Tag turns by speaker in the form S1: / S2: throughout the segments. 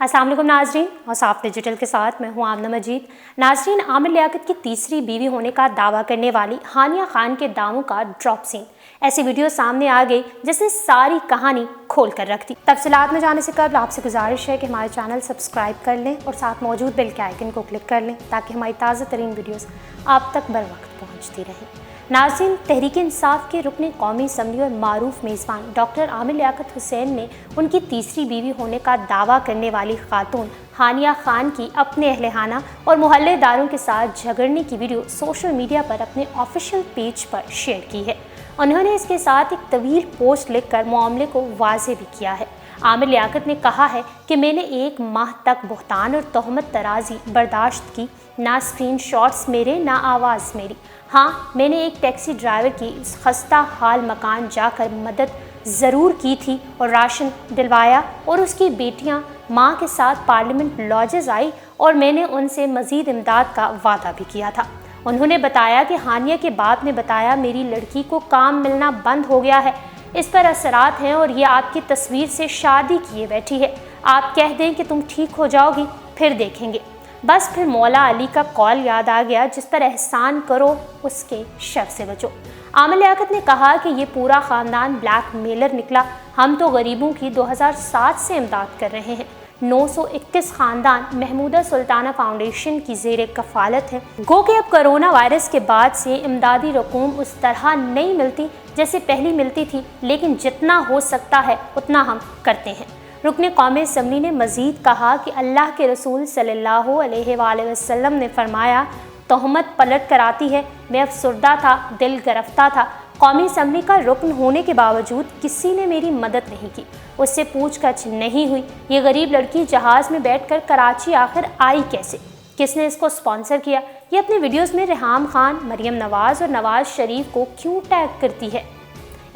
S1: अस्सलाम वालेकुम नाजरीन, और साफ डिजिटल के साथ मैं हूं आमना मजीद। नाजरीन, आमिर लियाकत की तीसरी बीवी होने का दावा करने वाली हानिया खान के दावों का ड्रॉप सीन, ऐसी वीडियो सामने आ गई जिसने सारी कहानी खोल कर रख दी। तफसीलात में जाने से कबल आपसे गुजारिश है कि हमारे चैनल सब्सक्राइब कर लें और साथ मौजूद बेल के आइकन को क्लिक कर लें ताकि हमारी ताज़ा तरीन वीडियोज़ आप तक बर वक्त पहुँचती रहें। नाज़रीन, तहरीक इंसाफ के रुकन कौमी असम्बली और मारूफ मेज़बान डॉक्टर आमिर लियाकत हुसैन ने उनकी तीसरी बीवी होने का दावा करने वाली खातून हानिया खान की अपने अहलखाना और मोहल्लेदारों के साथ झगड़ने की वीडियो सोशल मीडिया पर अपने ऑफिशियल पेज पर शेयर की है। उन्होंने इसके साथ एक तवील पोस्ट लिखकर मामले को वाज़े भी किया है। आमिर लियाकत ने कहा है कि मैंने 1 माह तक बुहतान और तोहमत तराजी बर्दाश्त की, ना स्क्रीनशॉट्स मेरे ना आवाज़ मेरी। हाँ, मैंने एक टैक्सी ड्राइवर की इस खस्ता हाल मकान जाकर मदद ज़रूर की थी और राशन दिलवाया, और उसकी बेटियां माँ के साथ पार्लियामेंट लॉजेस आई और मैंने उनसे मज़ीद इमदाद का वादा भी किया था। उन्होंने बताया कि हानिया के बाप ने बताया मेरी लड़की को काम मिलना बंद हो गया है, इस पर असरात हैं और ये आपकी तस्वीर से शादी किए बैठी है। आप कह दें कि तुम ठीक हो जाओगी, फिर देखेंगे। बस फिर मौला अली का कॉल याद आ गया, जिस पर एहसान करो उसके शर से बचो। आमिर लियाकत ने कहा कि ये पूरा ख़ानदान ब्लैक मेलर निकला। हम तो गरीबों की 2007 से इमदाद कर रहे हैं। 921 ख़ानदान महमूदा सुल्ताना फाउंडेशन की ज़ेर कफ़ालत है। गो कि अब कोरोना वायरस के बाद से इमदादी रकूम उस तरह नहीं मिलती जैसे पहले मिलती थी, लेकिन जितना हो सकता है उतना हम करते हैं। रुकन कौमी असम्बली ने मज़ीद कहा कि अल्लाह के रसूल सल्लल्लाहु अलैहि वसल्लम ने फरमाया, तोहमत पलट कर आती है। मैं अफसुर्दा था, दिल गिरफ्ता था। कौमी असम्बली का रुकन होने के बावजूद किसी ने मेरी मदद नहीं की, उससे पूछताछ नहीं हुई। ये गरीब लड़की जहाज़ में बैठकर कराची आखिर आई कैसे? किसने इसको स्पॉन्सर किया? ये अपने वीडियोज़ में रेहाम खान, मरियम नवाज़ और नवाज़ शरीफ को क्यों टैग करती है?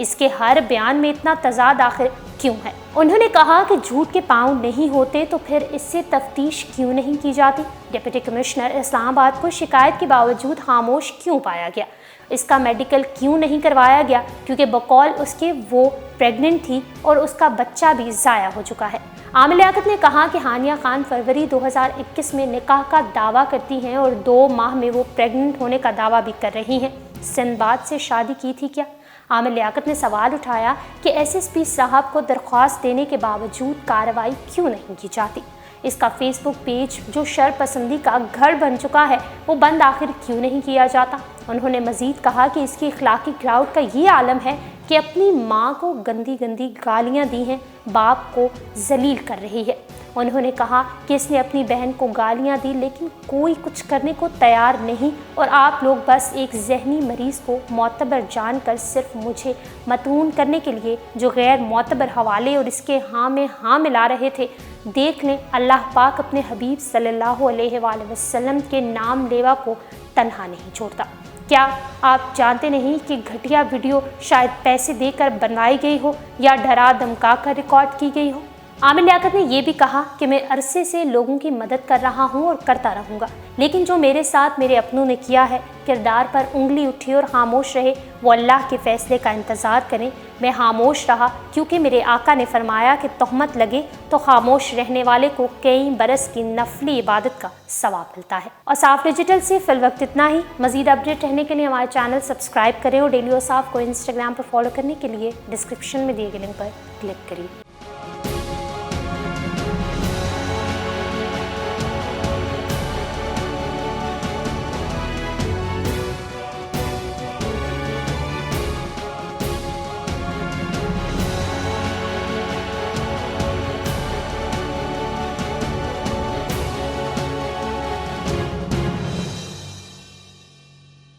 S1: इसके हर बयान में इतना तजाद आखिर क्यों है? उन्होंने कहा कि झूठ के पाँव नहीं होते तो फिर इससे तफ्तीश क्यों नहीं की जाती? डिप्टी कमिश्नर इस्लामाबाद को शिकायत के बावजूद खामोश क्यों पाया गया? इसका मेडिकल क्यों नहीं करवाया गया? क्योंकि बकौल उसके वो प्रेग्नेंट थी और उसका बच्चा भी ज़ाया हो चुका है। आमिर लियाकत ने कहा कि हानिया खान फरवरी 2021 में निकाह का दावा करती हैं और 2 माह में वो प्रेग्नेंट होने का दावा भी कर रही हैं। सिंदबाद से शादी की थी क्या? आमिर लियाकत ने सवाल उठाया कि एसएसपी साहब को दरख्वास्त देने के बावजूद कार्रवाई क्यों नहीं की जाती? इसका फेसबुक पेज जो शर पसंदी का घर बन चुका है, वो बंद आखिर क्यों नहीं किया जाता? उन्होंने मज़ीद कहा कि इसकी इखलाकी ग्राउट का ये आलम है कि अपनी माँ को गंदी गंदी गालियाँ दी हैं, बाप को जलील कर रही है। उन्होंने कहा कि इसने अपनी बहन को गालियाँ दी लेकिन कोई कुछ करने को तैयार नहीं, और आप लोग बस एक जहनी मरीज़ को मोतबर जानकर सिर्फ मुझे मतून करने के लिए जो गैर मोतबर हवाले और इसके हाँ में हाँ मिला रहे थे। देख लें, अल्लाह पाक अपने हबीब सल्लल्लाहु अलैहि वसल्लम के नाम लेवा को तन्हा नहीं छोड़ता। क्या आप जानते नहीं कि घटिया वीडियो शायद पैसे देकर बनाई गई हो या डरा धमका कर रिकॉर्ड की गई हो? आमिर लियाकत ने यह भी कहा कि मैं अरसे से लोगों की मदद कर रहा हूं और करता रहूंगा, लेकिन जो मेरे साथ मेरे अपनों ने किया है, किरदार पर उंगली उठी और खामोश रहे, वो अल्लाह के फैसले का इंतज़ार करें। मैं खामोश रहा क्योंकि मेरे आका ने फरमाया कि तोहमत लगे तो खामोश रहने वाले को कई बरस की नफली इबादत का सवाब मिलता है। और साफ डिजिटल से फिल वक्त इतना ही। मज़ीद अपडेट रहने के लिए हमारे चैनल सब्सक्राइब करें और डेली और साफ को इंस्टाग्राम पर फॉलो करने के लिए डिस्क्रिप्शन में दिए गए लिंक पर क्लिक करिए।